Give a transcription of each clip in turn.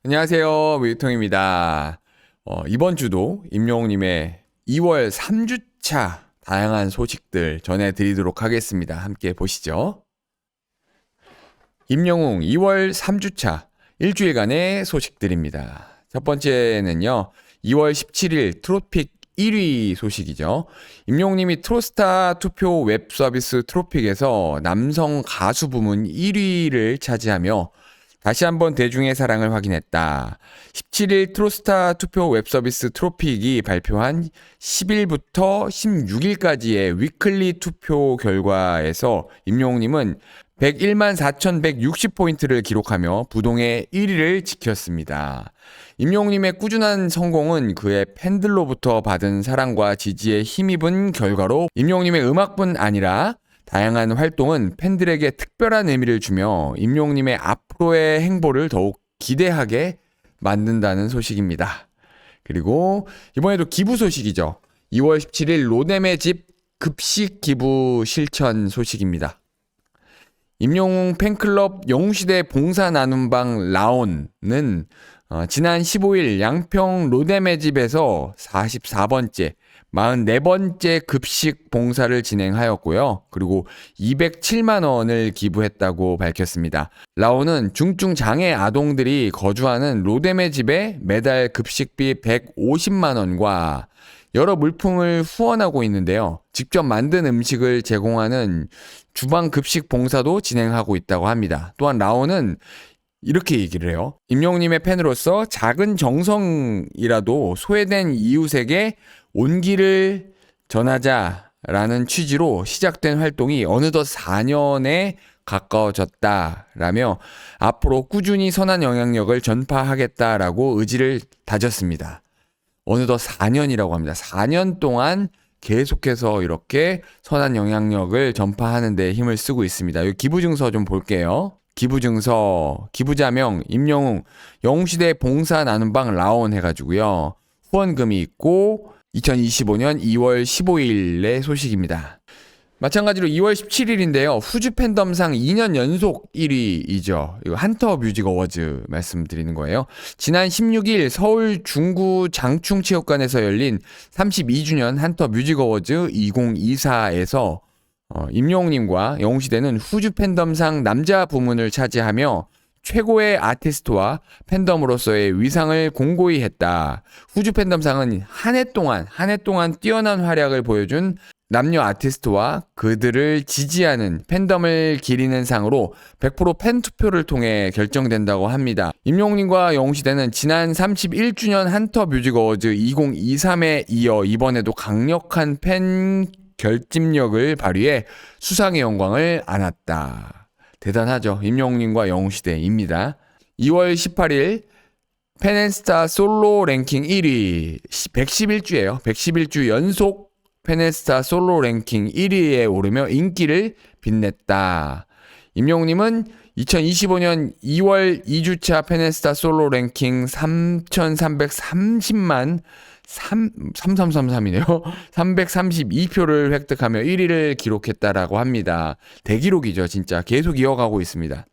안녕하세요. 뮤통입니다. 이번 주도 임영웅님의 2월 3주차 다양한 소식들 전해드리도록 하겠습니다. 함께 보시죠. 임영웅 2월 3주차 일주일간의 소식들입니다. 첫 번째는요. 2월 17일 트로픽 1위 소식이죠. 임영웅님이 트로스타 투표 웹 서비스 트로픽에서 남성 가수 부문 1위를 차지하며 다시 한번 대중의 사랑을 확인했다. 17일 트로스타 투표 웹서비스 트로픽이 발표한 10일부터 16일까지의 위클리 투표 결과에서 임영웅님은 101만 4,160포인트를 기록하며 부동의 1위를 지켰습니다. 임영웅님의 꾸준한 성공은 그의 팬들로부터 받은 사랑과 지지에 힘입은 결과로 임영웅님의 음악뿐 아니라 다양한 활동은 팬들에게 특별한 의미를 주며 임영웅님의 앞으로의 행보를 더욱 기대하게 만든다는 소식입니다. 그리고 이번에도 기부 소식이죠. 2월 17일 로뎀의 집 급식 기부 실천 소식입니다. 임영웅 팬클럽 영웅시대 봉사 나눔방 라온은 지난 15일 양평 로뎀의 집에서 44번째 44번째 급식 봉사를 진행하였고요. 그리고 207만 원을 기부했다고 밝혔습니다. 라온은 중증 장애 아동들이 거주하는 로뎀의 집에 매달 급식비 150만 원과 여러 물품을 후원하고 있는데요. 직접 만든 음식을 제공하는 주방 급식 봉사도 진행하고 있다고 합니다. 또한 라온은 이렇게 얘기를 해요. 임영웅님의 팬으로서 작은 정성이라도 소외된 이웃에게 온기를 전하자라는 취지로 시작된 활동이 어느덧 4년에 가까워졌다라며 앞으로 꾸준히 선한 영향력을 전파하겠다라고 의지를 다졌습니다. 어느덧 4년이라고 합니다. 4년 동안 계속해서 이렇게 선한 영향력을 전파하는 데 힘을 쓰고 있습니다. 이 기부증서 좀 볼게요. 기부증서, 기부자명, 임영웅, 영웅시대 봉사 나눔방 라온 해가지고요. 후원금이 있고 2025년 2월 15일의 소식입니다. 마찬가지로 2월 17일인데요. 후주 팬덤상 2년 연속 1위이죠. 이거 한터 뮤직 어워즈 말씀드리는 거예요. 지난 16일 서울 중구 장충체육관에서 열린 32주년 한터 뮤직 어워즈 2024에서 임영웅님과 영웅시대는 후주 팬덤상 남자 부문을 차지하며 최고의 아티스트와 팬덤으로서의 위상을 공고히 했다. 후주 팬덤상은 한 해 동안 뛰어난 활약을 보여준 남녀 아티스트와 그들을 지지하는 팬덤을 기리는 상으로 100% 팬투표를 통해 결정된다고 합니다. 임영웅님과 영웅시대는 지난 31주년 한터 뮤직 어워즈 2023에 이어 이번에도 강력한 팬 결집력을 발휘해 수상의 영광을 안았다. 대단하죠. 임영웅님과 영웅시대입니다. 2월 18일 팬앤스타 솔로 랭킹 1위 111주예요. 111주 연속 팬앤스타 솔로 랭킹 1위에 오르며 인기를 빛냈다. 임영웅님은 2025년 2월 2주차 팬앤스타 솔로 랭킹 3,330만 3333이네요. 332표를 획득하며 1위를 기록했다라고 합니다. 대기록이죠, 진짜. 계속 이어가고 있습니다.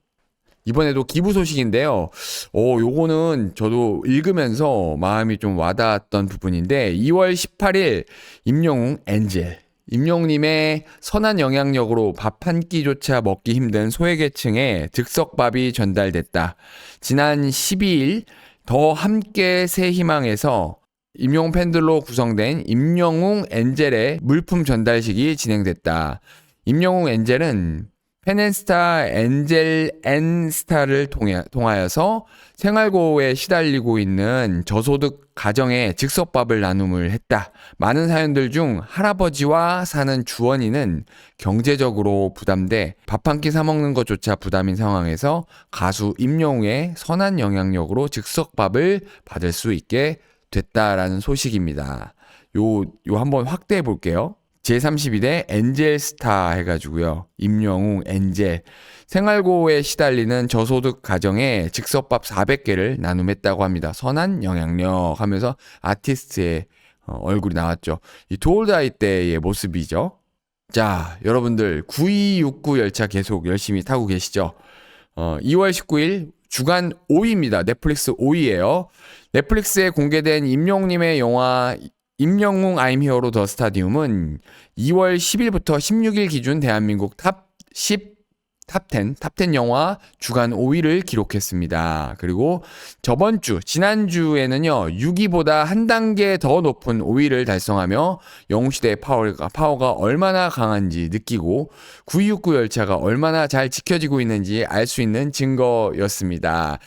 이번에도 기부 소식인데요. 요거는 저도 읽으면서 마음이 좀 와닿았던 부분인데 2월 18일 임영웅 엔젤. 임영웅님의 선한 영향력으로 밥 한 끼조차 먹기 힘든 소외계층에 즉석밥이 전달됐다. 지난 12일 더 함께 새 희망에서 임영웅 팬들로 구성된 임영웅 엔젤의 물품 전달식이 진행됐다. 임영웅 엔젤은 팬앤스타 엔젤 앤스타를 통하여서 생활고에 시달리고 있는 저소득 가정에 즉석밥을 나눔을 했다. 많은 사연들 중 할아버지와 사는 주원이는 경제적으로 부담돼 밥 한 끼 사 먹는 것조차 부담인 상황에서 가수 임영웅의 선한 영향력으로 즉석밥을 받을 수 있게 됐다라는 소식입니다. 요 한번 확대해 볼게요. 제32대 엔젤스타 해가지고요. 임영웅 엔젤. 생활고에 시달리는 저소득 가정에 즉석밥 400개를 나눔했다고 합니다. 선한 영향력 하면서 아티스트의 얼굴이 나왔죠. 이 도올다이 때의 모습이죠. 자, 여러분들 9269 열차 계속 열심히 타고 계시죠? 2월 19일 주간 5위입니다. 넷플릭스 5위예요. 넷플릭스에 공개된 임영웅님의 영화 임영웅 I'm Hero The Stadium은 2월 10일부터 16일 기준 대한민국 탑 10, 탑 10 영화 주간 5위를 기록했습니다. 그리고 지난주에는요, 6위보다 한 단계 더 높은 5위를 달성하며 영웅시대의 파워가 얼마나 강한지 느끼고 9269 열차가 얼마나 잘 지켜지고 있는지 알 수 있는 증거였습니다.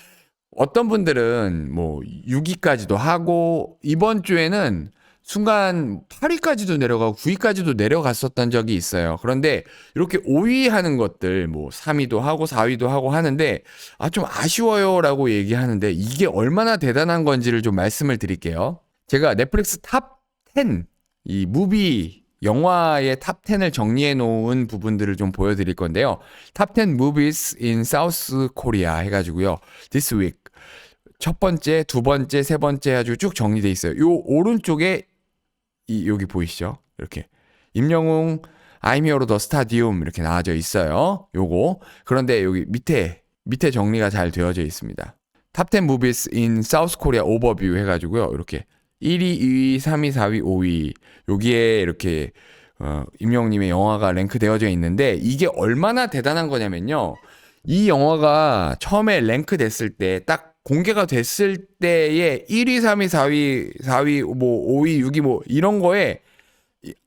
어떤 분들은 뭐 6위까지도 하고 이번 주에는 순간 8위까지도 내려가고 9위까지도 내려갔었던 적이 있어요. 그런데 이렇게 5위 하는 것들, 뭐 3위도 하고 4위도 하고 하는데 좀 아쉬워요라고 얘기하는데 이게 얼마나 대단한 건지를 좀 말씀을 드릴게요. 제가 넷플릭스 탑 10, 이 무비 영화의 탑 10을 정리해 놓은 부분들을 좀 보여드릴 건데요. 탑 10 movies in South Korea 해가지고요. This week 첫 번째, 두 번째, 세 번째 해가지고 쭉 정리돼 있어요. 요 오른쪽에 여기 보이시죠? 이렇게 임영웅 I'm Hero The Stadium 이렇게 나와져 있어요. 요거. 그런데 여기 밑에 정리가 잘 되어져 있습니다. 탑 10 movies in South Korea overview 해가지고요. 이렇게 1위, 2위, 3위, 4위, 5위 여기에 이렇게 임영웅님의 영화가 랭크되어져 있는데 이게 얼마나 대단한 거냐면요. 이 영화가 처음에 랭크됐을 때 딱 공개가 됐을 때에 1위, 3위, 4위, 뭐 5위, 6위 뭐 이런 거에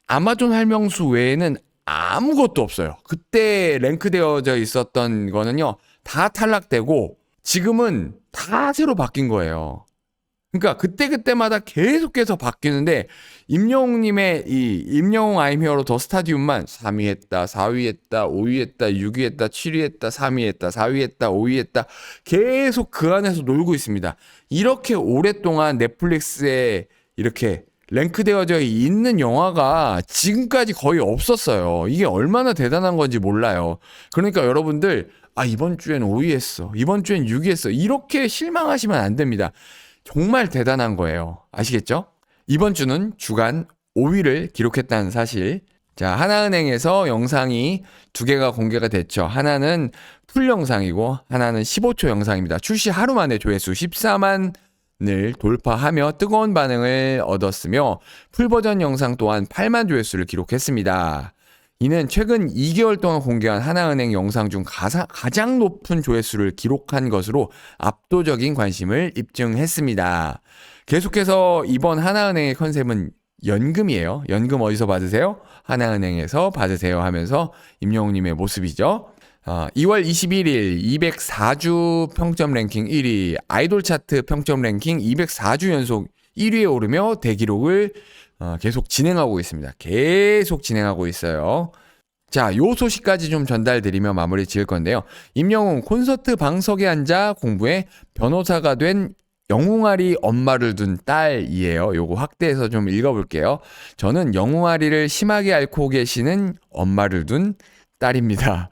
아마존 할명수 외에는 아무것도 없어요. 그때 랭크되어져 있었던 거는요. 다 탈락되고 지금은 다 새로 바뀐 거예요. 그러니까 그때마다 계속해서 바뀌는데 임영웅님의 이 임영웅 I'm Hero 더 스타디움만 3위 했다, 4위 했다, 5위 했다, 6위 했다, 7위 했다, 3위 했다, 4위 했다, 5위 했다 계속 그 안에서 놀고 있습니다. 이렇게 오랫동안 넷플릭스에 이렇게 랭크되어져 있는 영화가 지금까지 거의 없었어요. 이게 얼마나 대단한 건지 몰라요. 그러니까 여러분들 이번 주엔 5위 했어, 이번 주엔 6위 했어 이렇게 실망하시면 안 됩니다. 정말 대단한 거예요. 아시겠죠? 이번 주는 주간 5위를 기록했다는 사실. 자, 하나은행에서 영상이 두 개가 공개가 됐죠. 하나는 풀 영상이고 하나는 15초 영상입니다. 출시 하루 만에 조회수 14만을 돌파하며 뜨거운 반응을 얻었으며 풀 버전 영상 또한 8만 조회수를 기록했습니다. 이는 최근 2개월 동안 공개한 하나은행 영상 중 가장 높은 조회수를 기록한 것으로 압도적인 관심을 입증했습니다. 계속해서 이번 하나은행의 컨셉은 연금이에요. 연금 어디서 받으세요? 하나은행에서 받으세요 하면서 임영웅님의 모습이죠. 2월 21일 204주 평점 랭킹 1위, 아이돌 차트 평점 랭킹 204주 연속 1위에 오르며 대기록을 계속 진행하고 있습니다. 계속 진행하고 있어요. 자, 요 소식까지 좀 전달드리며 마무리 지을 건데요. 임영웅 콘서트 방석에 앉아 공부해 변호사가 된 영웅아리 엄마를 둔 딸이에요. 요거 확대해서 좀 읽어볼게요. 저는 영웅아리를 심하게 앓고 계시는 엄마를 둔 딸입니다.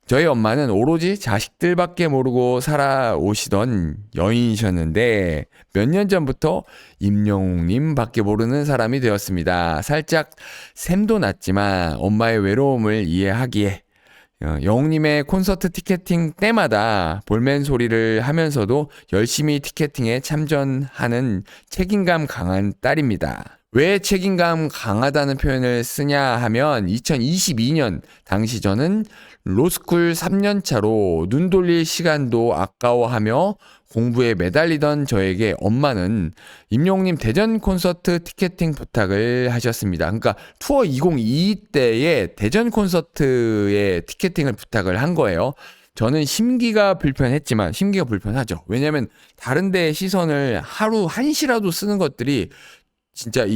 저희 엄마는 오로지 자식들밖에 모르고 살아오시던 여인이셨는데 몇 년 전부터 임영웅님밖에 모르는 사람이 되었습니다. 살짝 샘도 났지만 엄마의 외로움을 이해하기에 영웅님의 콘서트 티켓팅 때마다 볼멘 소리를 하면서도 열심히 티켓팅에 참전하는 책임감 강한 딸입니다. 왜 책임감 강하다는 표현을 쓰냐 하면 2022년 당시 저는 로스쿨 3년차로 눈 돌릴 시간도 아까워하며 공부에 매달리던 저에게 엄마는 임영웅님 대전 콘서트 티켓팅 부탁을 하셨습니다. 그러니까 투어 2022 때에 대전 콘서트의 티켓팅을 부탁을 한 거예요. 저는 심기가 불편하죠. 왜냐하면 다른 데의 시선을 하루 1시라도 쓰는 것들이 진짜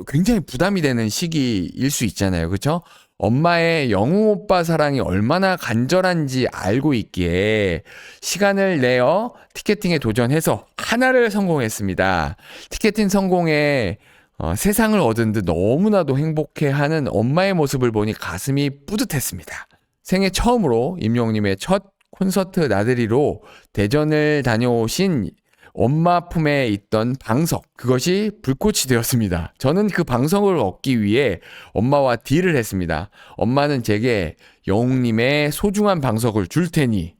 굉장히 부담이 되는 시기일 수 있잖아요. 그렇죠? 엄마의 영웅 오빠 사랑이 얼마나 간절한지 알고 있기에 시간을 내어 티켓팅에 도전해서 하나를 성공했습니다. 티켓팅 성공에 세상을 얻은 듯 너무나도 행복해하는 엄마의 모습을 보니 가슴이 뿌듯했습니다. 생애 처음으로 임영웅님의 첫 콘서트 나들이로 대전을 다녀오신 엄마 품에 있던 방석, 그것이 불꽃이 되었습니다. 저는 그 방석을 얻기 위해 엄마와 딜을 했습니다. 엄마는 제게 영웅님의 소중한 방석을 줄 테니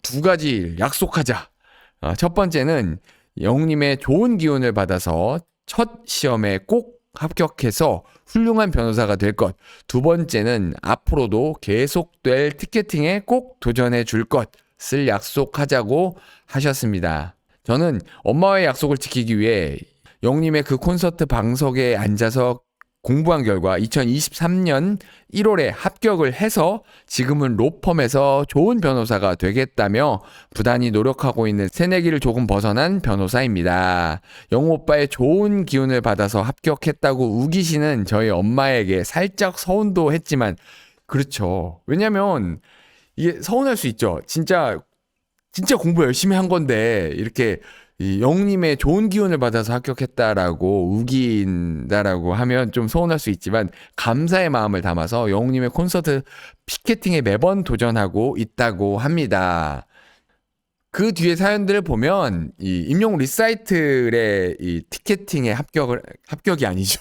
두 가지 일 약속하자. 첫 번째는 영웅님의 좋은 기운을 받아서 첫 시험에 꼭 합격해서 훌륭한 변호사가 될 것. 두 번째는 앞으로도 계속될 티켓팅에 꼭 도전해 줄 것을 약속하자고 하셨습니다. 저는 엄마와의 약속을 지키기 위해 영웅님의 그 콘서트 방석에 앉아서 공부한 결과 2023년 1월에 합격을 해서 지금은 로펌에서 좋은 변호사가 되겠다며 부단히 노력하고 있는 새내기를 조금 벗어난 변호사입니다. 영우 오빠의 좋은 기운을 받아서 합격했다고 우기시는 저희 엄마에게 살짝 서운도 했지만 그렇죠. 왜냐면 이게 서운할 수 있죠. 진짜 공부 열심히 한 건데 이렇게 이 영웅님의 좋은 기운을 받아서 합격했다라고 우긴다라고 하면 좀 서운할 수 있지만 감사의 마음을 담아서 영웅님의 콘서트 피켓팅에 매번 도전하고 있다고 합니다. 그 뒤에 사연들을 보면 이 임영웅 리사이틀의 이 티켓팅에 합격이 아니죠.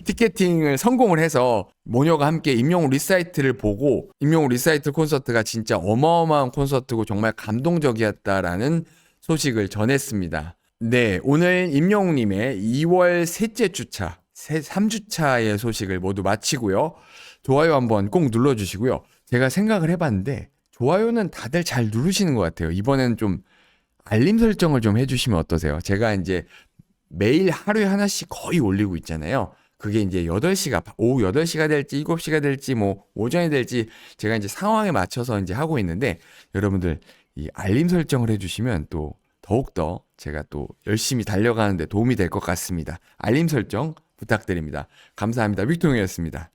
티켓팅을 성공을 해서 모녀가 함께 임영웅 리사이틀을 보고 임영웅 리사이틀 콘서트가 진짜 어마어마한 콘서트고 정말 감동적이었다라는 소식을 전했습니다. 네, 오늘 임영웅님의 2월 셋째 주차, 3주차의 소식을 모두 마치고요. 좋아요 한번 꼭 눌러주시고요. 제가 생각을 해봤는데 좋아요는 다들 잘 누르시는 것 같아요. 이번에는 좀 알림 설정을 좀 해주시면 어떠세요? 제가 이제 매일 하루에 하나씩 거의 올리고 있잖아요. 그게 이제 8시가, 오후 8시가 될지 7시가 될지 뭐 오전이 될지 제가 이제 상황에 맞춰서 이제 하고 있는데 여러분들 이 알림 설정을 해주시면 또 더욱더 제가 또 열심히 달려가는데 도움이 될 것 같습니다. 알림 설정 부탁드립니다. 감사합니다. 빅통이었습니다.